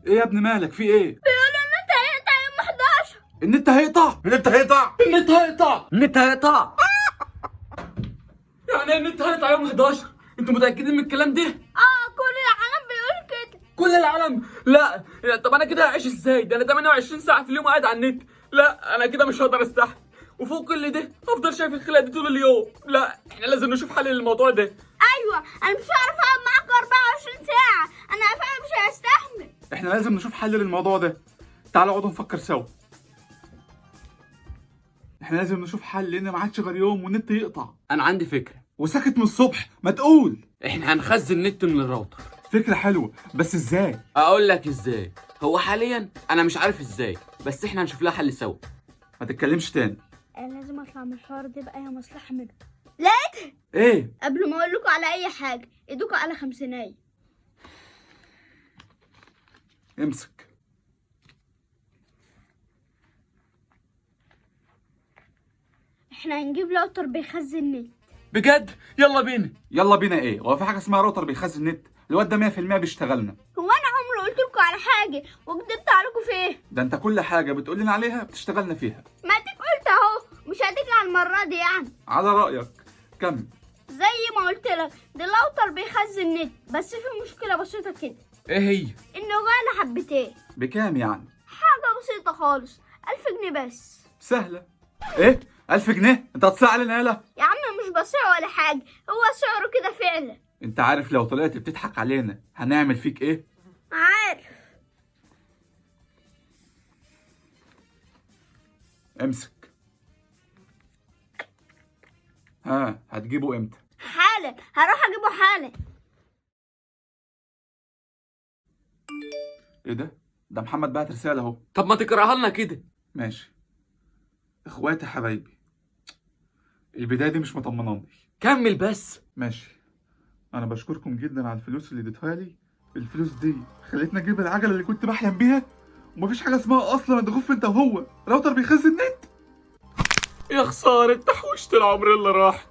ايه يا ابني مالك في ايه؟ بيقولوا النت هيقطع يوم 11. النت هيقطع. النت هيقطع. النت هيقطع. النت هيقطع. يعني ايه النت هيقطع يوم 11؟ انتوا متاكدين من الكلام ده؟ كل العالم بيقول كده. كل العالم؟ لا طب انا كده هعيش ازاي؟ ده انا 28 ساعه في اليوم قاعد على النت. لا انا كده مش هقدر استحمل، وفوق كل ده افضل شايف الخلقه دي طول اليوم. لا احنا لازم نشوف حل للموضوع ده. ايوه، انا مش هعرف اقعد معاك 24 ساعه، انا فعلا مش هستحمل. احنا لازم نشوف حل للموضوع ده. تعالوا اقعدوا نفكر سوا. احنا لازم نشوف حل لان ما عادش غير يوم والنت يقطع. انا عندي فكره. وساكت من الصبح، ما تقول. احنا هنخزن نت من الراوتر. فكره حلوه بس ازاي؟ اقول لك ازاي. هو حاليا انا مش عارف ازاي، بس احنا هنشوف لها حل سوا. ما تتكلمش تاني. انا لازم اطلع من الحوار ده باي مصلحه منه. لقيت ايه؟ قبل ما اقول لكم على اي حاجه ايدكم على خمسينية. امسك. احنا هنجيب راوتر بيخزن نت. بجد؟ يلا بينا. يلا بينا ايه؟ هو في حاجه اسمها راوتر بيخزن نت؟ الواد ده 100% بيشتغلنا. هو انا عمري قلت لكم على حاجه وكدبت عليكم في ايه؟ ده انت كل حاجه بتقول لنا عليها بتشتغلنا فيها. ما اديك قلت اهو، مش هديك على المره دي يعني. على رايك. كمل. زي ما قلت لك ده الراوتر بيخزن نت، بس في مشكله بسيطه كده، ايه هي؟ انه غالي حبتين. بكام يعني؟ حاجه بسيطه خالص، 1000 جنيه بس. سهله. ايه؟ 1000 جنيه؟ انت هتصيع علينا يالا؟ يا عم مش بصيع ولا حاجه، هو سعره كده فعلا. انت عارف لو طلعت بتضحك علينا هنعمل فيك ايه؟ عارف. امسك. ها هتجيبه امتى؟ حالا هروح اجيبه حالا. ايه ده؟ ده محمد بعت رساله اهو. طب ما تقراها لنا كده. ماشي. اخواتي حبايبي، البدايه دي مش مطمناني. كمل بس. ماشي. انا بشكركم جدا على الفلوس اللي اديتوها لي. الفلوس دي خلتني اجيب العجله اللي كنت بحلم بيها، ومفيش حاجه اسمها اصلا اتغف انت وهو راوتر بيخزن نت. يا خساره تحويشة العمر اللي راح.